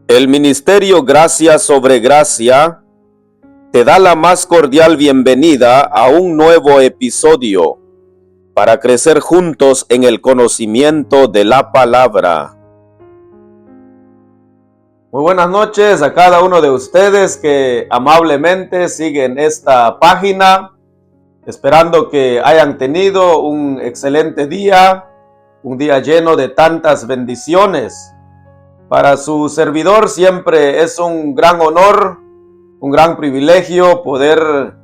El Ministerio Gracia sobre Gracia te da la más cordial bienvenida a un nuevo episodio para crecer juntos en el conocimiento de la palabra. Muy buenas noches a cada uno de ustedes que amablemente siguen esta página, esperando que hayan tenido un excelente día, un día lleno de tantas bendiciones. Para su servidor siempre es un gran honor, un gran privilegio poder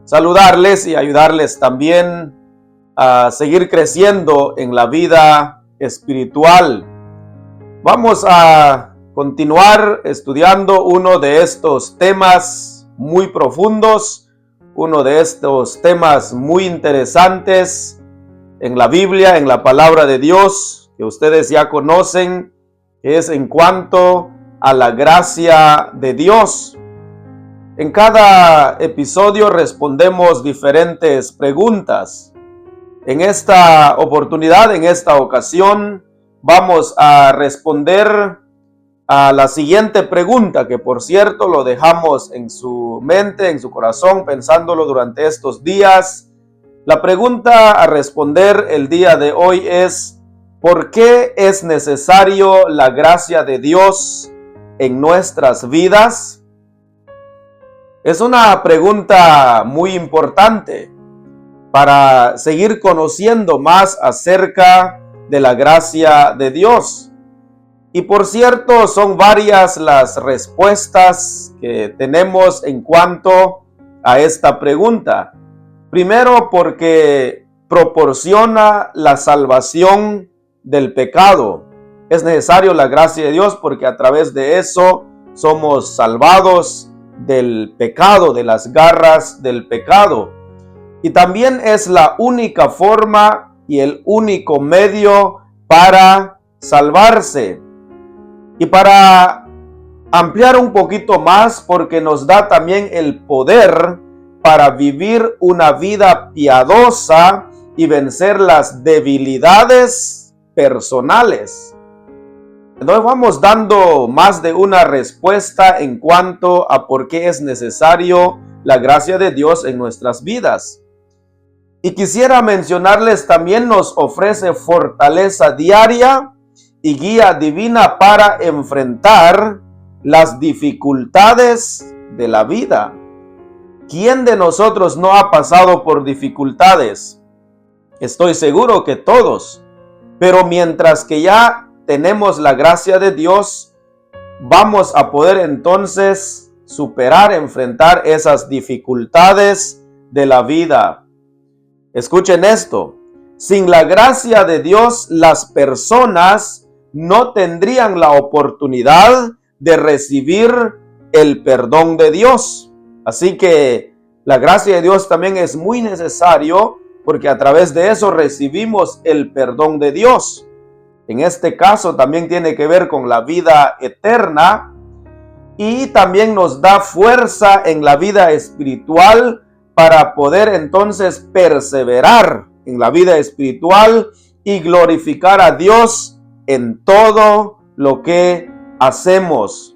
saludarles y ayudarles también a seguir creciendo en la vida espiritual. Vamos a continuar estudiando uno de estos temas muy profundos, uno de estos temas muy interesantes en la Biblia, en la palabra de Dios, que ustedes ya conocen, es en cuanto a la gracia de Dios. En cada episodio respondemos diferentes preguntas. En esta oportunidad, en esta ocasión, vamos a responder a la siguiente pregunta, que por cierto lo dejamos en su mente, en su corazón, pensándolo durante estos días. La pregunta a responder el día de hoy es: ¿por qué es necesario la gracia de Dios en nuestras vidas? Es una pregunta muy importante para seguir conociendo más acerca de la gracia de Dios. Y por cierto, son varias las respuestas que tenemos en cuanto a esta pregunta. Primero, porque proporciona la salvación del pecado. Es necesario la gracia de Dios porque a través de eso somos salvados del pecado, de las garras del pecado. Y también es la única forma y el único medio para salvarse. Y para ampliar un poquito más, porque nos da también el poder para vivir una vida piadosa y vencer las debilidades personales. Entonces vamos dando más de una respuesta en cuanto a por qué es necesario la gracia de Dios en nuestras vidas. Y quisiera mencionarles también, nos ofrece fortaleza diaria y guía divina para enfrentar las dificultades de la vida. ¿Quién de nosotros no ha pasado por dificultades? Estoy seguro que todos. Pero mientras que ya tenemos la gracia de Dios, vamos a poder entonces superar, enfrentar esas dificultades de la vida. Escuchen esto: sin la gracia de Dios, las personas no tendrían la oportunidad de recibir el perdón de Dios. Así que la gracia de Dios también es muy necesario, porque a través de eso recibimos el perdón de Dios. En este caso también tiene que ver con la vida eterna y también nos da fuerza en la vida espiritual para poder entonces perseverar en la vida espiritual y glorificar a Dios en todo lo que hacemos.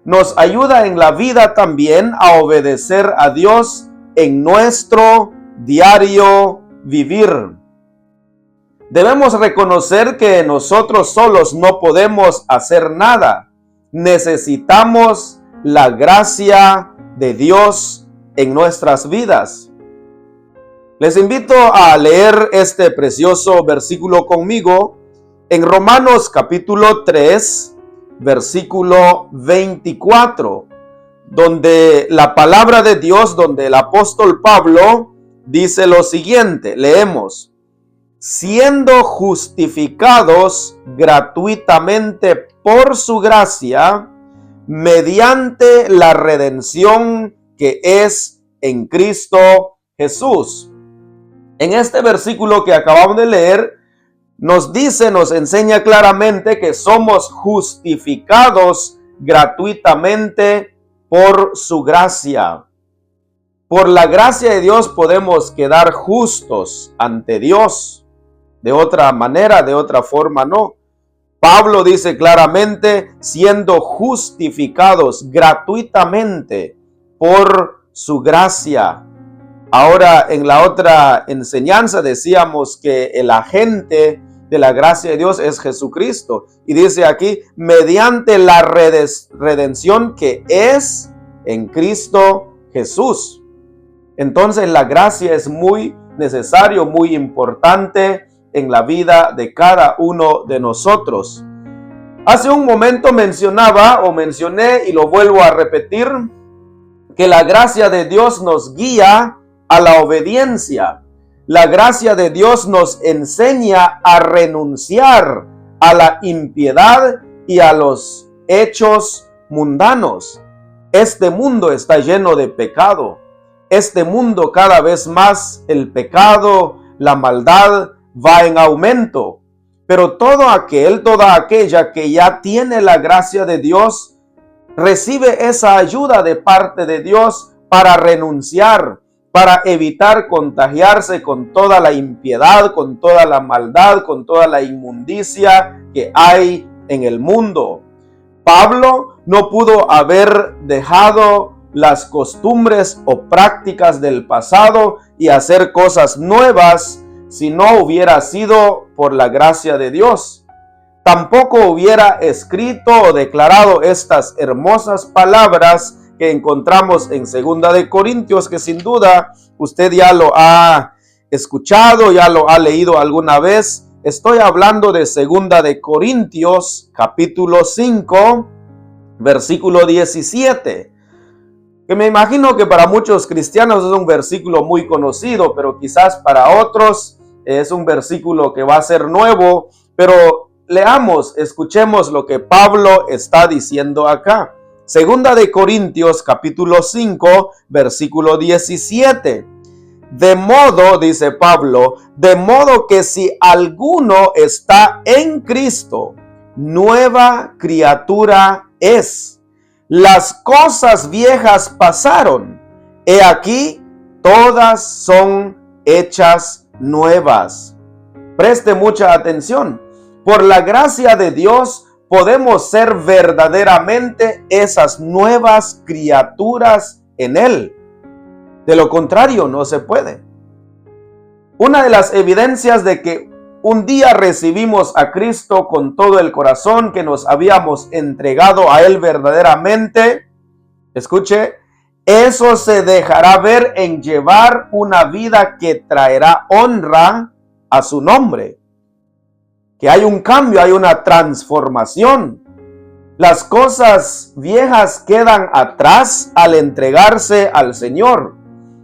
Nos ayuda en la vida también a obedecer a Dios en nuestro diario vivir. Debemos reconocer que nosotros solos no podemos hacer nada. Necesitamos la gracia de Dios en nuestras vidas. Les invito a leer este precioso versículo conmigo en Romanos capítulo 3, versículo 24, donde la palabra de Dios, donde el apóstol Pablo dice lo siguiente. Leemos: siendo justificados gratuitamente por su gracia, mediante la redención que es en Cristo Jesús. En este versículo que acabamos de leer, nos enseña claramente que somos justificados gratuitamente por su gracia. Por la gracia de Dios podemos quedar justos ante Dios. De otra manera, de otra forma no. Pablo dice claramente, siendo justificados gratuitamente por su gracia. Ahora, en la otra enseñanza decíamos que el agente de la gracia de Dios es Jesucristo. Y dice aquí, mediante la redención que es en Cristo Jesús. Entonces la gracia es muy necesario, muy importante en la vida de cada uno de nosotros. Hace un momento mencioné y lo vuelvo a repetir, que la gracia de Dios nos guía a la obediencia. La gracia de Dios nos enseña a renunciar a la impiedad y a los hechos mundanos. Este mundo está lleno de pecado. Este mundo cada vez más el pecado, la maldad va en aumento. Pero toda aquella que ya tiene la gracia de Dios, recibe esa ayuda de parte de Dios para renunciar, para evitar contagiarse con toda la impiedad, con toda la maldad, con toda la inmundicia que hay en el mundo. Pablo no pudo haber dejado las costumbres o prácticas del pasado y hacer cosas nuevas si no hubiera sido por la gracia de Dios. Tampoco hubiera escrito o declarado estas hermosas palabras que encontramos en 2 de Corintios, que sin duda usted ya lo ha escuchado, ya lo ha leído alguna vez. Estoy hablando de 2 de Corintios, capítulo 5, versículo 17. Que me imagino que para muchos cristianos es un versículo muy conocido, pero quizás para otros es un versículo que va a ser nuevo. Pero leamos, escuchemos lo que Pablo está diciendo acá. 2 de Corintios, capítulo 5, versículo 17. De modo, dice Pablo, de modo que si alguno está en Cristo, nueva criatura es. Las cosas viejas pasaron, he aquí, todas son hechas nuevas. Preste mucha atención. Por la gracia de Dios podemos ser verdaderamente esas nuevas criaturas en Él. De lo contrario, no se puede. Una de las evidencias de que un día recibimos a Cristo con todo el corazón, que nos habíamos entregado a Él verdaderamente, escuche, eso se dejará ver en llevar una vida que traerá honra a su nombre. Que hay un cambio, hay una transformación. Las cosas viejas quedan atrás al entregarse al Señor.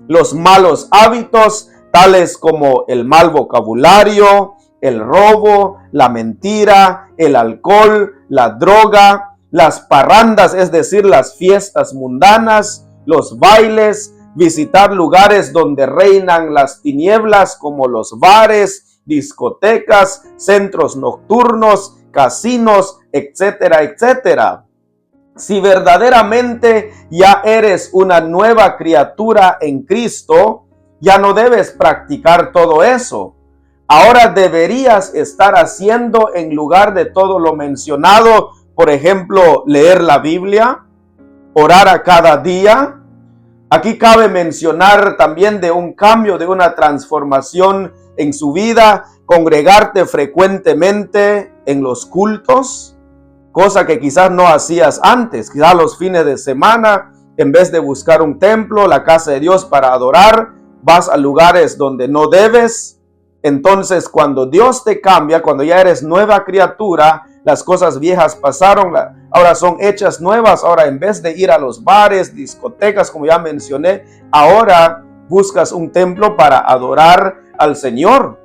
Los malos hábitos, tales como el mal vocabulario, el robo, la mentira, el alcohol, la droga, las parrandas, es decir, las fiestas mundanas, los bailes, visitar lugares donde reinan las tinieblas como los bares, discotecas, centros nocturnos, casinos, etcétera, etcétera. Si verdaderamente ya eres una nueva criatura en Cristo, ya no debes practicar todo eso. Ahora deberías estar haciendo, en lugar de todo lo mencionado, por ejemplo, leer la Biblia, orar a cada día. Aquí cabe mencionar también de un cambio, de una transformación en su vida, congregarte frecuentemente en los cultos, cosa que quizás no hacías antes. Quizás los fines de semana, en vez de buscar un templo, la casa de Dios para adorar, vas a lugares donde no debes. Entonces, cuando Dios te cambia, cuando ya eres nueva criatura, las cosas viejas pasaron, ahora son hechas nuevas. Ahora, en vez de ir a los bares, discotecas, como ya mencioné, ahora buscas un templo para adorar al Señor.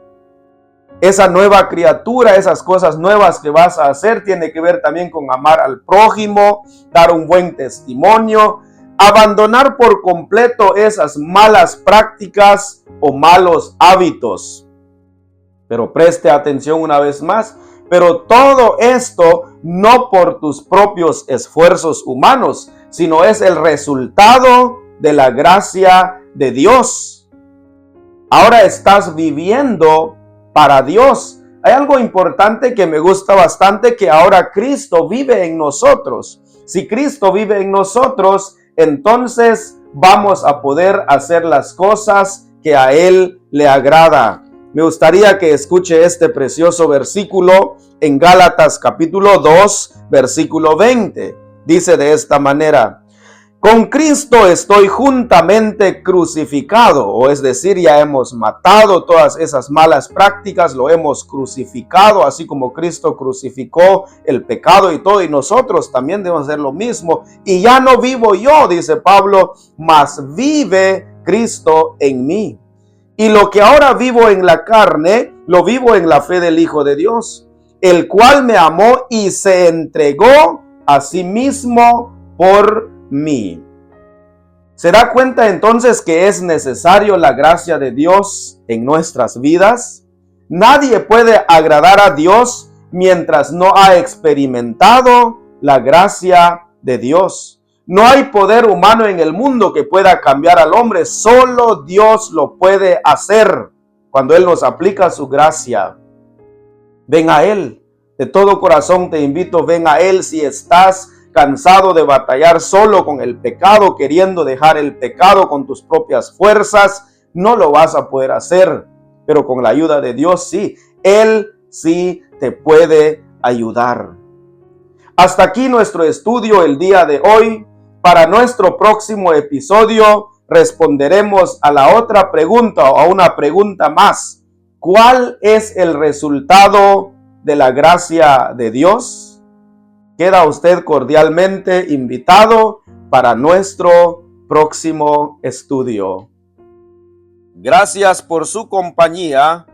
Esa nueva criatura, esas cosas nuevas que vas a hacer, tiene que ver también con amar al prójimo, dar un buen testimonio, abandonar por completo esas malas prácticas o malos hábitos. Pero preste atención una vez más, pero todo esto no por tus propios esfuerzos humanos, sino es el resultado de la gracia de Dios. Ahora estás viviendo para Dios. hay algo importante que me gusta bastante, que ahora Cristo vive en nosotros. Si Cristo vive en nosotros, entonces vamos a poder hacer las cosas que a Él le agrada. Me gustaría que escuche este precioso versículo en Gálatas capítulo 2, versículo 20. Dice de esta manera: con Cristo estoy juntamente crucificado, o es decir, ya hemos matado todas esas malas prácticas, lo hemos crucificado, así como Cristo crucificó el pecado y todo, y nosotros también debemos hacer lo mismo. Y ya no vivo yo, dice Pablo, mas vive Cristo en mí. Y lo que ahora vivo en la carne, lo vivo en la fe del Hijo de Dios, el cual me amó y se entregó a sí mismo por mí. ¿Se da cuenta entonces que es necesario la gracia de Dios en nuestras vidas? Nadie puede agradar a Dios mientras no ha experimentado la gracia de Dios. No hay poder humano en el mundo que pueda cambiar al hombre. Solo Dios lo puede hacer cuando Él nos aplica su gracia. Ven a Él. De todo corazón te invito, ven a Él si estás cansado de batallar solo con el pecado, queriendo dejar el pecado con tus propias fuerzas. No lo vas a poder hacer, pero con la ayuda de Dios sí. Él sí te puede ayudar. Hasta aquí nuestro estudio el día de hoy. Para nuestro próximo episodio responderemos a la otra pregunta, o a una pregunta más. ¿Cuál es el resultado de la gracia de Dios? Queda usted cordialmente invitado para nuestro próximo estudio. Gracias por su compañía.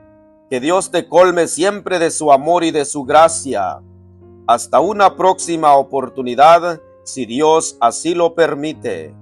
Que Dios te colme siempre de su amor y de su gracia. Hasta una próxima oportunidad, si Dios así lo permite.